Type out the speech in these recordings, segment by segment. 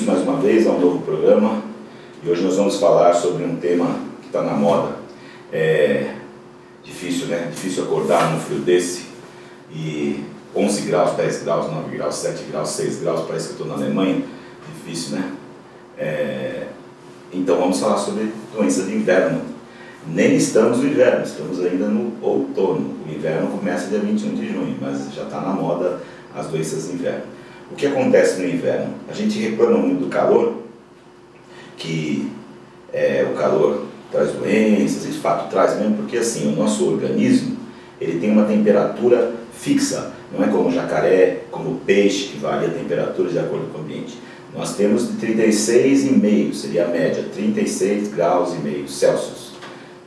mais uma vez a um novo programa e hoje nós vamos falar sobre um tema que está na moda. É difícil, né? Difícil acordar num frio desse e 11 graus, 10 graus, 9 graus, 7 graus, 6 graus, parece que eu estou na Alemanha. Difícil, né? Então vamos falar sobre doenças de inverno. Nem estamos no inverno, estamos ainda no outono. O inverno começa dia 21 de junho, mas já está na moda as doenças de inverno. O que acontece no inverno? A gente reclama muito do calor, que o calor traz doenças, de fato traz mesmo, porque assim, o nosso organismo ele tem uma temperatura fixa, não é como o jacaré, como o peixe, que varia a temperatura de acordo com o ambiente. Nós temos de 36,5, seria a média, 36 graus e meio Celsius.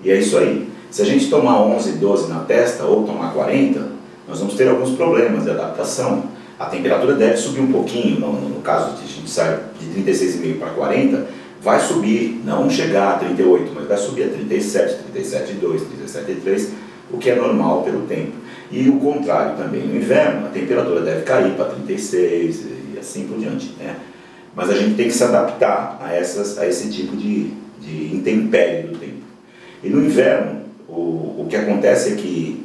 E é isso aí. Se a gente tomar 11, 12 na testa ou tomar 40, nós vamos ter alguns problemas de adaptação. A temperatura deve subir um pouquinho, no caso de a gente sair de 36,5 para 40, vai subir, não chegar a 38, mas vai subir a 37, 37,2, 37,3, o que é normal pelo tempo. E o contrário também, no inverno a temperatura deve cair para 36 e assim por diante, né? Mas a gente tem que se adaptar a esse tipo de intempérie do tempo. E no inverno, o que acontece é que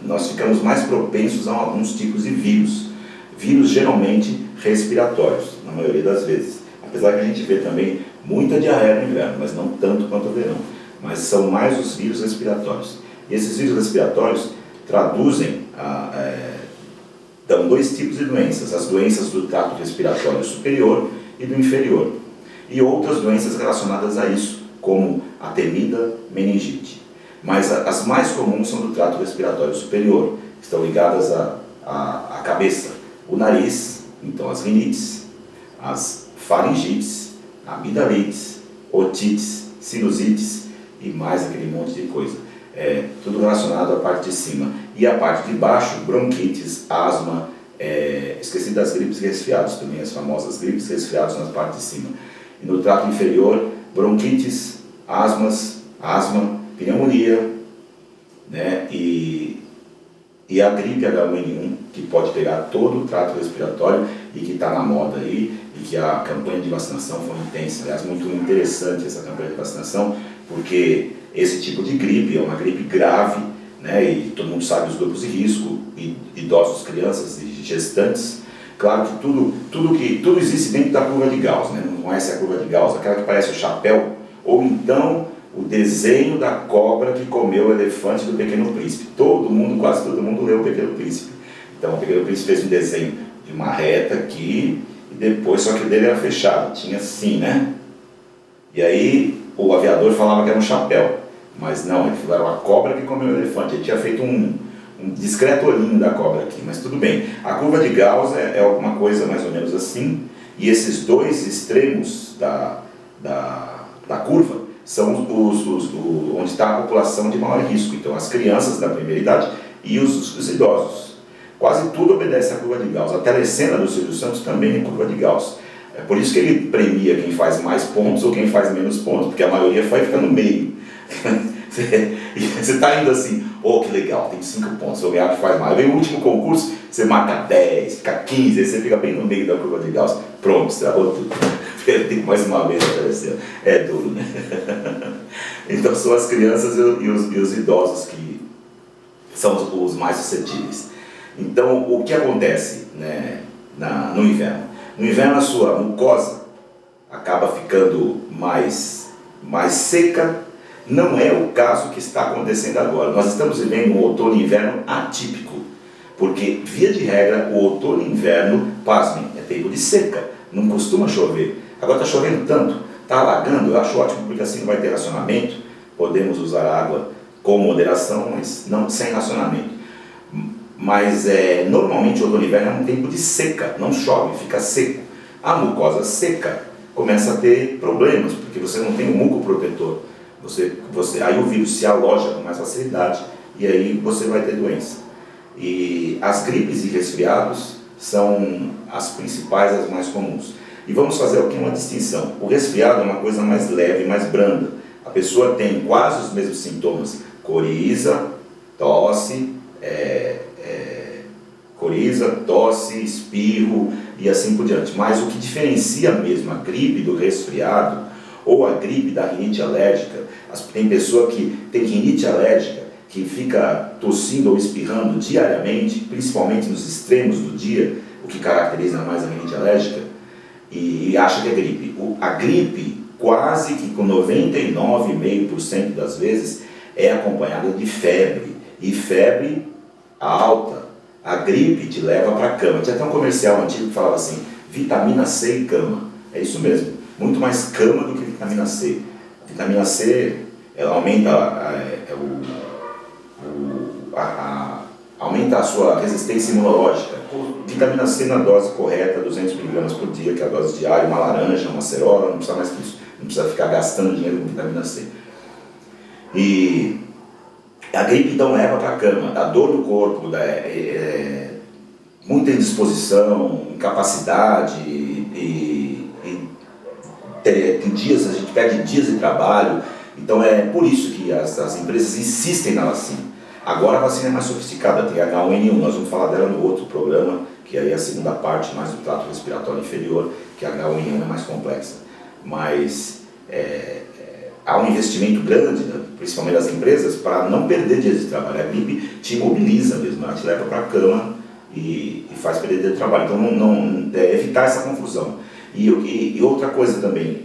nós ficamos mais propensos a alguns tipos de vírus. Vírus geralmente respiratórios, na maioria das vezes. Apesar que a gente vê também muita diarreia no inverno, mas não tanto quanto no verão. Mas são mais os vírus respiratórios. E esses vírus respiratórios dão dois tipos de doenças. As doenças do trato respiratório superior e do inferior. E outras doenças relacionadas a isso, como a temida meningite. Mas as mais comuns são do trato respiratório superior, que estão ligadas à cabeça, o nariz, então as rinites, as faringites, amidalites, otites, sinusites e mais aquele monte de coisa. Tudo relacionado à parte de cima. E a parte de baixo, bronquites, asma, esqueci das gripes e resfriados também, as famosas gripes e resfriados na parte de cima. E no trato inferior, bronquites, asma, pneumonia, né? E a gripe H1N1, que pode pegar todo o trato respiratório e que está na moda aí, e que a campanha de vacinação foi intensa. Aliás, muito interessante essa campanha de vacinação, porque esse tipo de gripe é uma gripe grave, né? E todo mundo sabe os grupos de risco, idosos, crianças e gestantes. Claro que tudo existe dentro da curva de Gauss, né? Não é essa a curva de Gauss, aquela que parece o chapéu, ou então o desenho da cobra que comeu o elefante do Pequeno Príncipe. Quase todo mundo leu o Pequeno Príncipe. Então o Pequeno Príncipe fez um desenho de uma reta aqui, e depois, só que o dele era fechado, tinha assim, né? E aí o aviador falava que era um chapéu, mas não, ele falou, era uma cobra que comeu o elefante. Ele tinha feito um discreto olhinho da cobra aqui, mas tudo bem. A curva de Gauss é alguma coisa mais ou menos assim, e esses dois extremos da curva são onde está a população de maior risco. Então as crianças da primeira idade e os idosos. Quase tudo obedece à curva de Gauss. A telecena do Silvio Santos também é curva de Gauss. É por isso que ele premia quem faz mais pontos ou quem faz menos pontos, porque a maioria vai ficar no meio. Você está indo assim, que legal, tem 5 pontos, o que faz mais. Vem o último concurso, você marca 10, fica 15, aí você fica bem no meio da curva de Gauss. Pronto, estragou tudo. Tem mais uma vez aparecendo. É duro, né? Então são as crianças e os idosos que são os mais suscetíveis. Então o que acontece, né, no inverno? No inverno a sua mucosa acaba ficando mais seca. Não é o caso que está acontecendo agora. Nós estamos vivendo um outono e inverno atípico, porque via de regra o outono e inverno, pasmem, é tempo de seca, não costuma chover. Agora está chovendo tanto, está alagando, eu acho ótimo, porque assim não vai ter racionamento, podemos usar água com moderação, mas não sem racionamento. Mas normalmente o outono e inverno é um tempo de seca, não chove, fica seco. A mucosa seca começa a ter problemas, porque você não tem um muco protetor. Aí o vírus se aloja com mais facilidade e aí você vai ter doença. E as gripes e resfriados são as principais, as mais comuns. E vamos fazer aqui uma distinção. O resfriado é uma coisa mais leve, mais branda. A pessoa tem quase os mesmos sintomas: coriza, tosse, espirro, e assim por diante. Mas o que diferencia mesmo a gripe do resfriado ou a gripe da rinite alérgica, tem pessoa que tem rinite alérgica, que fica tossindo ou espirrando diariamente, principalmente nos extremos do dia, o que caracteriza mais a rinite alérgica, e acha que é gripe. A gripe, quase que com 99,5% das vezes, é acompanhada de febre, e febre alta. A gripe te leva para a cama. Tinha até um comercial antigo que falava assim, vitamina C e cama. É isso mesmo, muito mais cama do que vitamina C. A vitamina C, ela aumenta a sua resistência imunológica. Vitamina C na dose correta, 200 mg por dia, que é a dose diária, uma laranja, uma acerola, não precisa mais que isso. Não precisa ficar gastando dinheiro com vitamina C. E a gripe então leva para a cama, dá dor no corpo, muita indisposição, incapacidade, tem dias, a gente perde dias de trabalho. Então é por isso que as empresas insistem na vacina. Agora a vacina é mais sofisticada, tem H1N1, nós vamos falar dela no outro programa, que aí é a segunda parte, mais do trato respiratório inferior, que a H1N1 é mais complexa. Mas há um investimento grande, né, principalmente das empresas, para não perder dias de trabalho. A gripe te imobiliza mesmo, ela te leva para a cama e faz perder dia de trabalho. Então evitar essa confusão. E outra coisa também,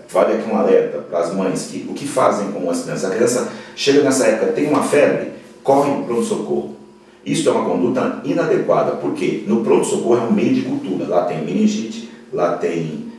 vale aqui um alerta para as mães, que o que fazem com as crianças? A criança chega nessa época, tem uma febre, corre para o pronto-socorro. Isso é uma conduta inadequada, porque no pronto-socorro é um meio de cultura. Lá tem meningite, lá tem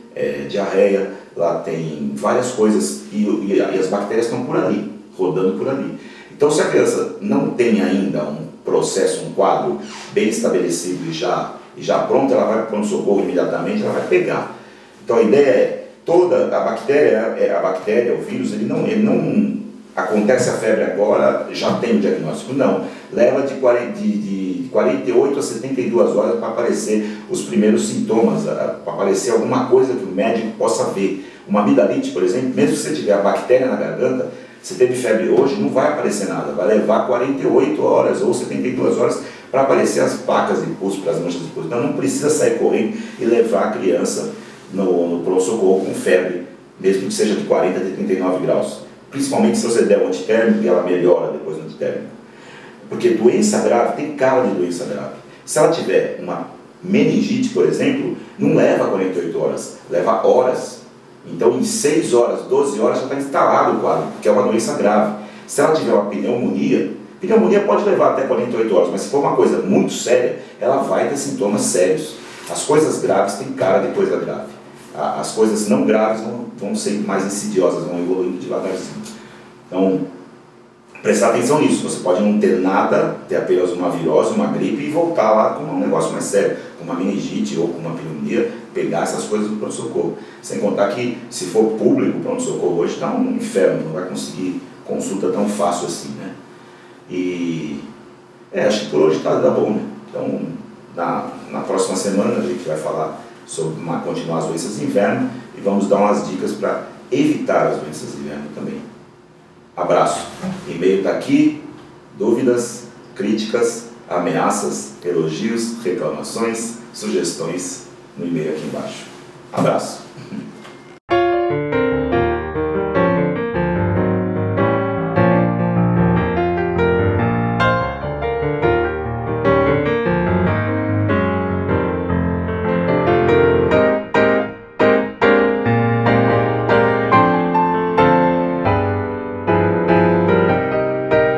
diarreia, lá tem várias coisas e as bactérias estão por ali, rodando por ali. Então se a criança não tem ainda um processo, um quadro bem estabelecido e já pronta, ela vai para o pronto-socorro imediatamente, ela vai pegar. Então a ideia é, toda a bactéria, o vírus, ele não acontece a febre agora, já tem o diagnóstico, não. Leva de 48 a 72 horas para aparecer os primeiros sintomas, para aparecer alguma coisa que o médico possa ver. Uma amidalite, por exemplo, mesmo se você tiver a bactéria na garganta, se teve febre hoje, não vai aparecer nada, vai levar 48 horas ou 72 horas para aparecer as placas de pulso, para as manchas de pulso. Então não precisa sair correndo e levar a criança no pronto-socorro com febre, mesmo que seja de 40 a 39 graus. Principalmente se você der um antitérmico e ela melhora depois do antitérmico. Porque doença grave tem cara de doença grave. Se ela tiver uma meningite, por exemplo, não leva 48 horas, leva horas. Então em 6 horas, 12 horas já está instalado o quadro, que é uma doença grave. Se ela tiver uma pneumonia pode levar até 48 horas, mas se for uma coisa muito séria, ela vai ter sintomas sérios. As coisas graves têm cara de coisa grave. As coisas não graves vão ser mais insidiosas, vão evoluindo devagarzinho. Então, prestar atenção nisso. Você pode não ter nada, ter apenas uma virose, uma gripe e voltar lá com um negócio mais sério, com uma meningite ou com uma pneumonia, pegar essas coisas no pronto-socorro. Sem contar que, se for público o pronto-socorro hoje, está um inferno, não vai conseguir consulta tão fácil assim, né? E acho que por hoje tá bom, né? Então, na próxima semana a gente vai falar sobre continuar as doenças de inverno e vamos dar umas dicas para evitar as doenças de inverno também. Abraço. E-mail está aqui, dúvidas, críticas, ameaças, elogios, reclamações, sugestões no e-mail aqui embaixo. Abraço.